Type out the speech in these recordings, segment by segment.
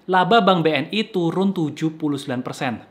Laba Bank BNI turun 79%,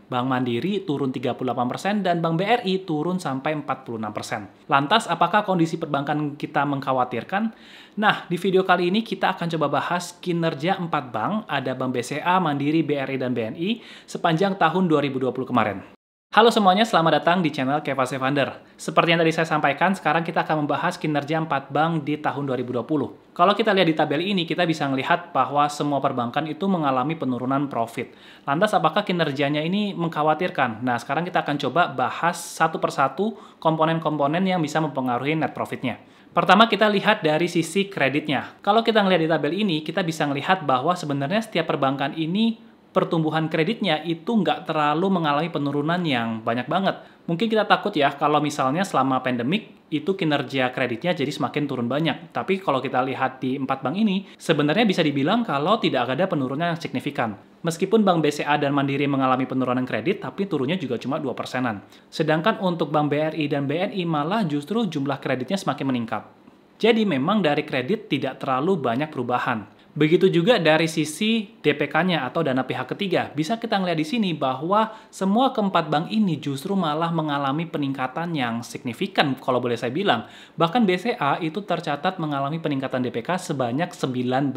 Bank Mandiri turun 38%, dan Bank BRI turun sampai 46%. Lantas, apakah kondisi perbankan kita mengkhawatirkan? Nah, di video kali ini kita akan coba bahas kinerja 4 bank, ada Bank BCA, Mandiri, BRI, dan BNI, sepanjang tahun 2020 kemarin. Halo semuanya, selamat datang di channel Kevase Funder. Seperti yang tadi saya sampaikan, sekarang kita akan membahas kinerja 4 bank di tahun 2020. Kalau kita lihat di tabel ini, kita bisa melihat bahwa semua perbankan itu mengalami penurunan profit. Lantas, apakah kinerjanya ini mengkhawatirkan? Nah, sekarang kita akan coba bahas satu persatu komponen-komponen yang bisa mempengaruhi net profitnya. Pertama, kita lihat dari sisi kreditnya. Kalau kita melihat di tabel ini, kita bisa melihat bahwa sebenarnya setiap perbankan ini pertumbuhan kreditnya itu nggak terlalu mengalami penurunan yang banyak banget. Mungkin kita takut ya kalau misalnya selama pandemik itu kinerja kreditnya jadi semakin turun banyak. Tapi kalau kita lihat di 4 bank ini, sebenarnya bisa dibilang kalau tidak ada penurunan yang signifikan. Meskipun Bank BCA dan Mandiri mengalami penurunan kredit, tapi turunnya juga cuma 2%-an. Sedangkan untuk Bank BRI dan BNI malah justru jumlah kreditnya semakin meningkat. Jadi memang dari kredit tidak terlalu banyak perubahan. Begitu juga dari sisi DPK-nya atau dana pihak ketiga. Bisa kita ngeliat di sini bahwa semua keempat bank ini justru malah mengalami peningkatan yang signifikan kalau boleh saya bilang. Bahkan BCA itu tercatat mengalami peningkatan DPK sebanyak 19%.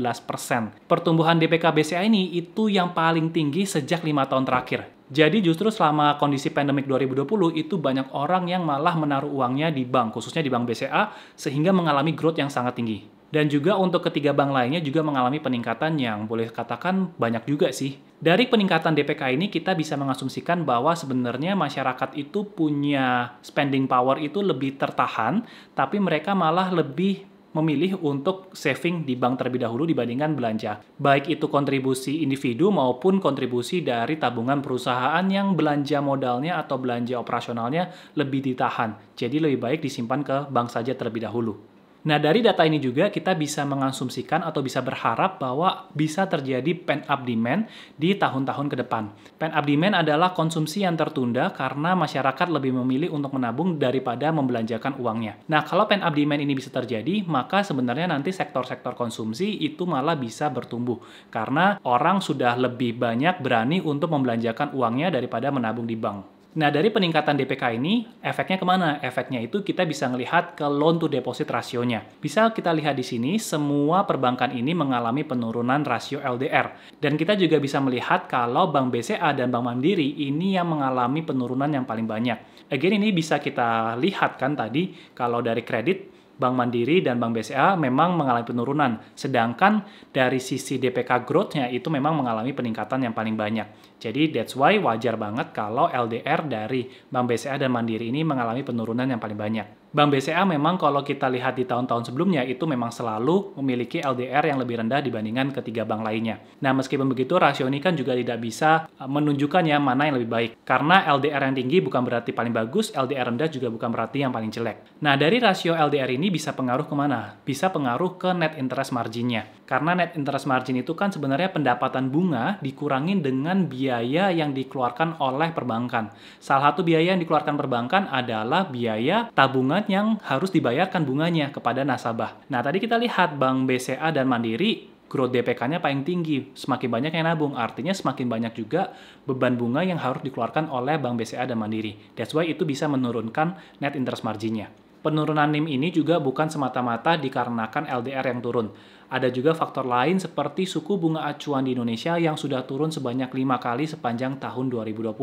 Pertumbuhan DPK BCA ini itu yang paling tinggi sejak 5 tahun terakhir. Jadi justru selama kondisi pandemik 2020 itu banyak orang yang malah menaruh uangnya di bank, khususnya di Bank BCA, sehingga mengalami growth yang sangat tinggi. Dan juga untuk ketiga bank lainnya juga mengalami peningkatan yang boleh katakan banyak juga sih. Dari peningkatan DPK ini kita bisa mengasumsikan bahwa sebenarnya masyarakat itu punya spending power itu lebih tertahan, tapi mereka malah lebih memilih untuk saving di bank terlebih dahulu dibandingkan belanja. Baik itu kontribusi individu maupun kontribusi dari tabungan perusahaan yang belanja modalnya atau belanja operasionalnya lebih ditahan. Jadi lebih baik disimpan ke bank saja terlebih dahulu. Nah, dari data ini juga kita bisa mengasumsikan atau bisa berharap bahwa bisa terjadi pent-up demand di tahun-tahun ke depan. Pent-up demand adalah konsumsi yang tertunda karena masyarakat lebih memilih untuk menabung daripada membelanjakan uangnya. Nah, kalau pent-up demand ini bisa terjadi, maka sebenarnya nanti sektor-sektor konsumsi itu malah bisa bertumbuh. Karena orang sudah lebih banyak berani untuk membelanjakan uangnya daripada menabung di bank. Nah, dari peningkatan DPK ini, efeknya kemana? Efeknya itu kita bisa melihat ke loan to deposit rasionya. Bisa kita lihat di sini, semua perbankan ini mengalami penurunan rasio LDR. Dan kita juga bisa melihat kalau Bank BCA dan Bank Mandiri ini yang mengalami penurunan yang paling banyak. Again, ini bisa kita lihat kan tadi, kalau dari kredit, Bank Mandiri dan Bank BCA memang mengalami penurunan. Sedangkan dari sisi DPK growth-nya itu memang mengalami peningkatan yang paling banyak. Jadi that's why wajar banget kalau LDR dari Bank BCA dan Mandiri ini mengalami penurunan yang paling banyak. Bank BCA memang kalau kita lihat di tahun-tahun sebelumnya itu memang selalu memiliki LDR yang lebih rendah dibandingkan ketiga bank lainnya. Nah, meskipun begitu rasio ini kan juga tidak bisa menunjukkan ya mana yang lebih baik. Karena LDR yang tinggi bukan berarti paling bagus, LDR rendah juga bukan berarti yang paling jelek. Nah, dari rasio LDR ini bisa pengaruh kemana? Bisa pengaruh ke net interest margin-nya. Karena net interest margin itu kan sebenarnya pendapatan bunga dikurangin dengan biaya yang dikeluarkan oleh perbankan. Salah satu biaya yang dikeluarkan perbankan adalah biaya tabungan yang harus dibayarkan bunganya kepada nasabah. Nah, tadi kita lihat Bank BCA dan Mandiri growth DPK-nya paling tinggi, semakin banyak yang nabung, artinya semakin banyak juga beban bunga yang harus dikeluarkan oleh Bank BCA dan Mandiri. That's why itu bisa menurunkan net interest margin-nya. Penurunan NIM ini juga bukan semata-mata dikarenakan LDR yang turun. Ada juga faktor lain seperti suku bunga acuan di Indonesia yang sudah turun sebanyak 5 kali sepanjang tahun 2020.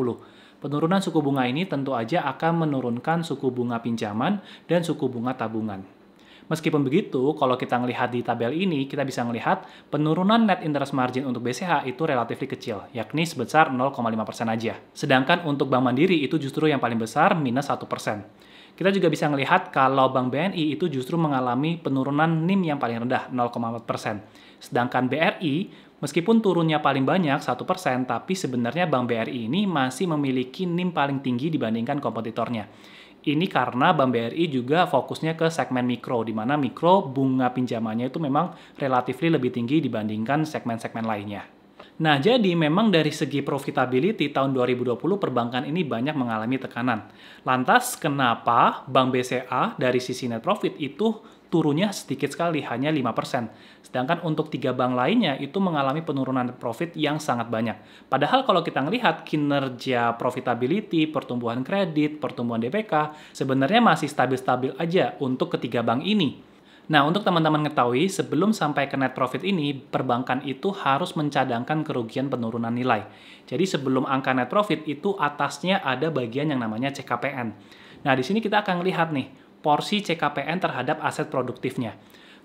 Penurunan suku bunga ini tentu aja akan menurunkan suku bunga pinjaman dan suku bunga tabungan. Meskipun begitu, kalau kita melihat di tabel ini, kita bisa melihat penurunan net interest margin untuk BCA itu relatif kecil, yakni sebesar 0,5% aja. Sedangkan untuk Bank Mandiri itu justru yang paling besar, minus 1%. Kita juga bisa melihat kalau Bank BNI itu justru mengalami penurunan NIM yang paling rendah, 0,4%. Sedangkan BRI, meskipun turunnya paling banyak, 1%, tapi sebenarnya Bank BRI ini masih memiliki NIM paling tinggi dibandingkan kompetitornya. Ini karena Bank BRI juga fokusnya ke segmen mikro, di mana mikro bunga pinjamannya itu memang relatif lebih tinggi dibandingkan segmen-segmen lainnya. Nah, jadi memang dari segi profitability tahun 2020 perbankan ini banyak mengalami tekanan. Lantas, kenapa Bank BCA dari sisi net profit itu turunnya sedikit sekali, hanya 5%. Sedangkan untuk 3 bank lainnya itu mengalami penurunan net profit yang sangat banyak. Padahal kalau kita melihat kinerja profitability, pertumbuhan kredit, pertumbuhan DPK, sebenarnya masih stabil-stabil aja untuk ketiga bank ini. Nah, untuk teman-teman ketahui, sebelum sampai ke net profit ini, perbankan itu harus mencadangkan kerugian penurunan nilai. Jadi sebelum angka net profit itu atasnya ada bagian yang namanya CKPN. Nah, di sini kita akan lihat nih, porsi CKPN terhadap aset produktifnya.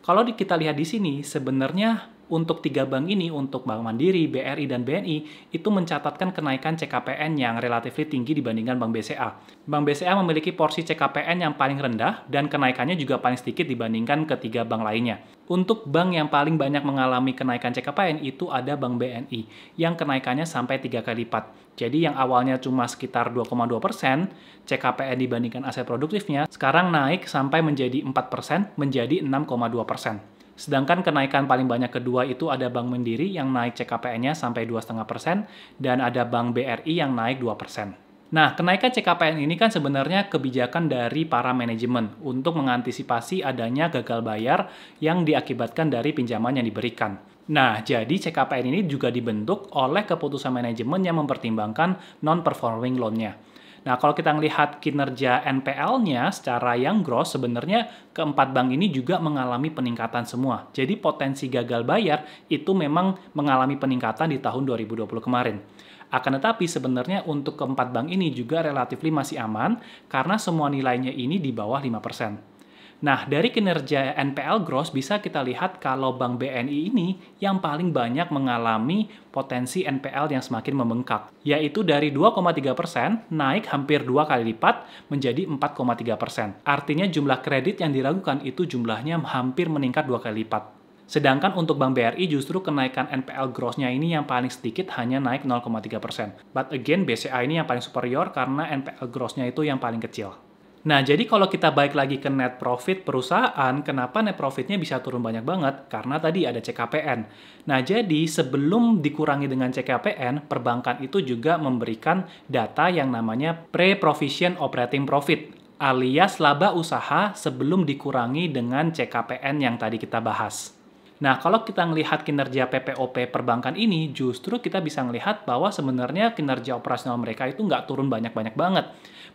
Kalau kita lihat di sini, sebenarnya untuk 3 bank ini, untuk Bank Mandiri, BRI, dan BNI, itu mencatatkan kenaikan CKPN yang relatif tinggi dibandingkan Bank BCA. Bank BCA memiliki porsi CKPN yang paling rendah, dan kenaikannya juga paling sedikit dibandingkan ketiga bank lainnya. Untuk bank yang paling banyak mengalami kenaikan CKPN itu ada Bank BNI, yang kenaikannya sampai 3 kali lipat. Jadi yang awalnya cuma sekitar 2,2% CKPN dibandingkan aset produktifnya, sekarang naik sampai menjadi 4%, menjadi 6,2%. Sedangkan kenaikan paling banyak kedua itu ada Bank Mandiri yang naik CKPN-nya sampai 2,5%, dan ada Bank BRI yang naik 2%. Nah, kenaikan CKPN ini kan sebenarnya kebijakan dari para manajemen untuk mengantisipasi adanya gagal bayar yang diakibatkan dari pinjaman yang diberikan. Nah, jadi CKPN ini juga dibentuk oleh keputusan manajemen yang mempertimbangkan non-performing loan-nya. Nah, kalau kita melihat kinerja NPL-nya secara yang gross, sebenarnya keempat bank ini juga mengalami peningkatan semua. Jadi potensi gagal bayar itu memang mengalami peningkatan di tahun 2020 kemarin. Akan tetapi sebenarnya untuk keempat bank ini juga relatif masih aman karena semua nilainya ini di bawah 5%. Nah, dari kinerja NPL gross bisa kita lihat kalau Bank BNI ini yang paling banyak mengalami potensi NPL yang semakin membengkak, yaitu dari 2,3% naik hampir 2 kali lipat menjadi 4,3%. Artinya jumlah kredit yang diragukan itu jumlahnya hampir meningkat 2 kali lipat. Sedangkan untuk Bank BRI justru kenaikan NPL gross-nya ini yang paling sedikit hanya naik 0,3%. But again, BCA ini yang paling superior karena NPL gross-nya itu yang paling kecil. Nah, jadi kalau kita balik lagi ke net profit perusahaan, kenapa net profitnya bisa turun banyak banget? Karena tadi ada CKPN. Nah, jadi sebelum dikurangi dengan CKPN, perbankan itu juga memberikan data yang namanya pre-provision operating profit, alias laba usaha sebelum dikurangi dengan CKPN yang tadi kita bahas. Nah, kalau kita melihat kinerja PPOP perbankan ini, justru kita bisa melihat bahwa sebenarnya kinerja operasional mereka itu nggak turun banyak-banyak banget.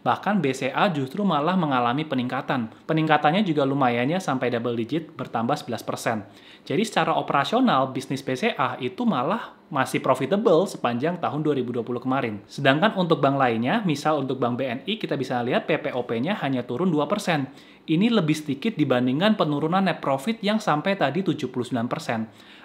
Bahkan BCA justru malah mengalami peningkatan. Peningkatannya juga lumayannya sampai double digit, bertambah 11%. Jadi secara operasional, bisnis BCA itu malah masih profitable sepanjang tahun 2020 kemarin. Sedangkan untuk bank lainnya, misal untuk Bank BNI, kita bisa lihat PPOP-nya hanya turun 2%. Ini lebih sedikit dibandingkan penurunan net profit yang sampai tadi 79%.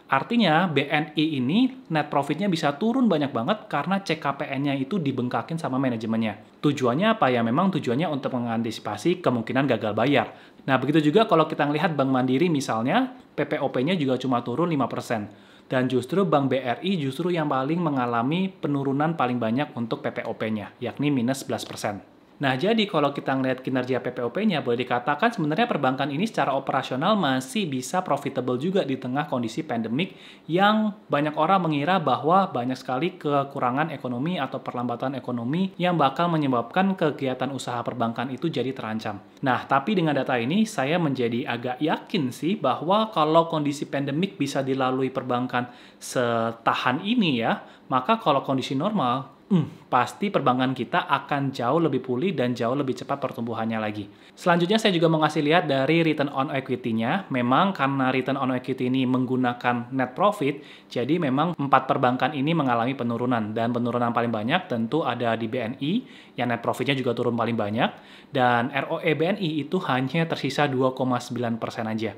Artinya BNI ini net profitnya bisa turun banyak banget karena CKPN-nya itu dibengkakin sama manajemennya. Tujuannya apa ya? Memang tujuannya untuk mengantisipasi kemungkinan gagal bayar. Nah, begitu juga kalau kita melihat Bank Mandiri misalnya, PPOP-nya juga cuma turun 5%. Dan justru Bank BRI justru yang paling mengalami penurunan paling banyak untuk PPOP-nya, yakni minus 11%. Nah, jadi kalau kita ngelihat kinerja PPOP-nya, boleh dikatakan sebenarnya perbankan ini secara operasional masih bisa profitable juga di tengah kondisi pandemik yang banyak orang mengira bahwa banyak sekali kekurangan ekonomi atau perlambatan ekonomi yang bakal menyebabkan kegiatan usaha perbankan itu jadi terancam. Nah, tapi dengan data ini saya menjadi agak yakin sih bahwa kalau kondisi pandemik bisa dilalui perbankan setahan ini ya, maka kalau kondisi normal, pasti perbankan kita akan jauh lebih pulih dan jauh lebih cepat pertumbuhannya lagi. Selanjutnya saya juga mau kasih lihat dari return on equity-nya. Memang karena return on equity ini menggunakan net profit, jadi memang 4 perbankan ini mengalami penurunan. Dan penurunan paling banyak tentu ada di BNI, yang net profit-nya juga turun paling banyak. Dan ROE BNI itu hanya tersisa 2,9% aja.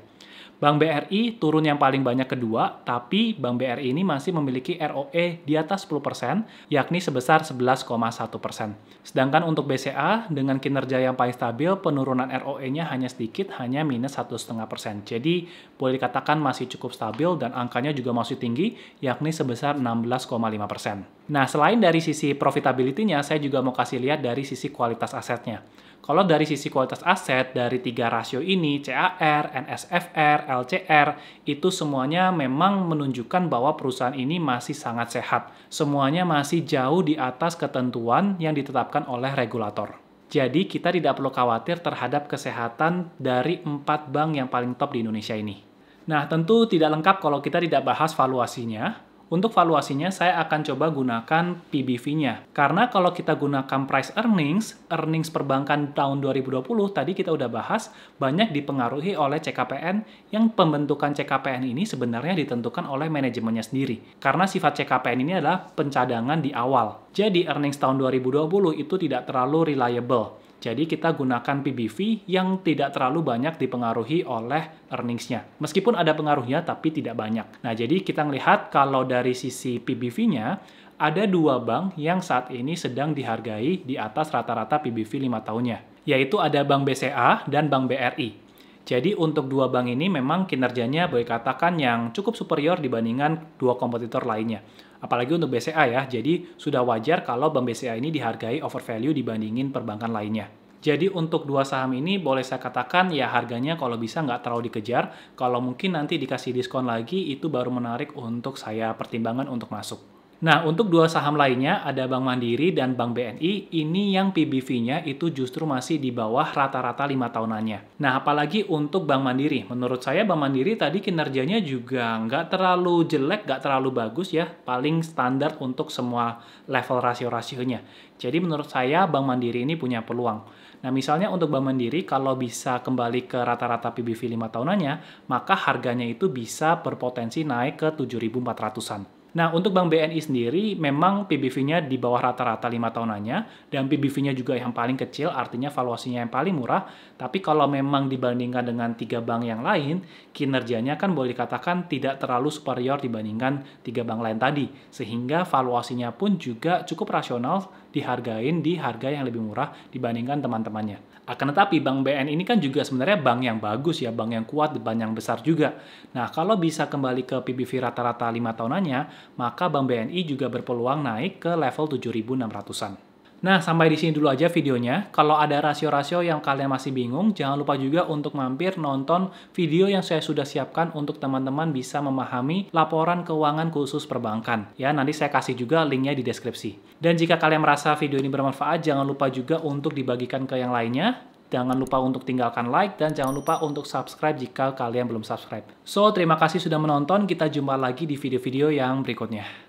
Bank BRI turun yang paling banyak kedua, tapi Bank BRI ini masih memiliki ROE di atas 10%, yakni sebesar 11,1%. Sedangkan untuk BCA, dengan kinerja yang paling stabil, penurunan ROE-nya hanya sedikit, hanya minus 1,5%. Jadi, boleh dikatakan masih cukup stabil dan angkanya juga masih tinggi, yakni sebesar 16,5%. Nah, selain dari sisi profitability-nya, saya juga mau kasih lihat dari sisi kualitas asetnya. Kalau dari sisi kualitas aset, dari 3 rasio ini, CAR, NSFR, LCR, itu semuanya memang menunjukkan bahwa perusahaan ini masih sangat sehat. Semuanya masih jauh di atas ketentuan yang ditetapkan oleh regulator. Jadi kita tidak perlu khawatir terhadap kesehatan dari 4 bank yang paling top di Indonesia ini. Nah, tentu tidak lengkap kalau kita tidak bahas valuasinya. Untuk valuasinya, saya akan coba gunakan PBV-nya. Karena kalau kita gunakan price earnings, earnings perbankan tahun 2020, tadi kita udah bahas, banyak dipengaruhi oleh CKPN, yang pembentukan CKPN ini sebenarnya ditentukan oleh manajemennya sendiri. Karena sifat CKPN ini adalah pencadangan di awal. Jadi, earnings tahun 2020 itu tidak terlalu reliable. Jadi kita gunakan PBV yang tidak terlalu banyak dipengaruhi oleh earnings-nya. Meskipun ada pengaruhnya, tapi tidak banyak. Nah, jadi kita melihat kalau dari sisi PBV-nya, ada 2 bank yang saat ini sedang dihargai di atas rata-rata PBV 5 tahunnya. Yaitu ada Bank BCA dan Bank BRI. Jadi untuk 2 bank ini memang kinerjanya boleh katakan yang cukup superior dibandingkan 2 kompetitor lainnya. Apalagi untuk BCA ya, jadi sudah wajar kalau Bank BCA ini dihargai over value dibandingin perbankan lainnya. Jadi untuk 2 saham ini boleh saya katakan ya harganya kalau bisa nggak terlalu dikejar, kalau mungkin nanti dikasih diskon lagi itu baru menarik untuk saya pertimbangkan untuk masuk. Nah, untuk 2 saham lainnya, ada Bank Mandiri dan Bank BNI, ini yang PBV-nya itu justru masih di bawah rata-rata 5 tahunannya. Nah, apalagi untuk Bank Mandiri. Menurut saya Bank Mandiri tadi kinerjanya juga nggak terlalu jelek, nggak terlalu bagus ya, paling standar untuk semua level rasio-rasionya. Jadi menurut saya Bank Mandiri ini punya peluang. Nah, misalnya untuk Bank Mandiri, kalau bisa kembali ke rata-rata PBV 5 tahunannya, maka harganya itu bisa berpotensi naik ke 7.400-an. Nah, untuk Bank BNI sendiri, memang PBV-nya di bawah rata-rata 5 tahunannya, dan PBV-nya juga yang paling kecil, artinya valuasinya yang paling murah, tapi kalau memang dibandingkan dengan 3 bank yang lain, kinerjanya kan boleh dikatakan tidak terlalu superior dibandingkan 3 bank lain tadi, sehingga valuasinya pun juga cukup rasional dihargain di harga yang lebih murah dibandingkan teman-temannya. Akan tetapi Bank BNI ini kan juga sebenarnya bank yang bagus ya, bank yang kuat, bank yang besar juga. Nah, kalau bisa kembali ke PBV rata-rata 5 tahunannya, maka Bank BNI juga berpeluang naik ke level 7.600-an. Nah, sampai di sini dulu aja videonya. Kalau ada rasio-rasio yang kalian masih bingung, jangan lupa juga untuk mampir nonton video yang saya sudah siapkan untuk teman-teman bisa memahami laporan keuangan khusus perbankan. Ya, nanti saya kasih juga linknya di deskripsi. Dan jika kalian merasa video ini bermanfaat, jangan lupa juga untuk dibagikan ke yang lainnya. Jangan lupa untuk tinggalkan like, dan jangan lupa untuk subscribe jika kalian belum subscribe. So, terima kasih sudah menonton. Kita jumpa lagi di video-video yang berikutnya.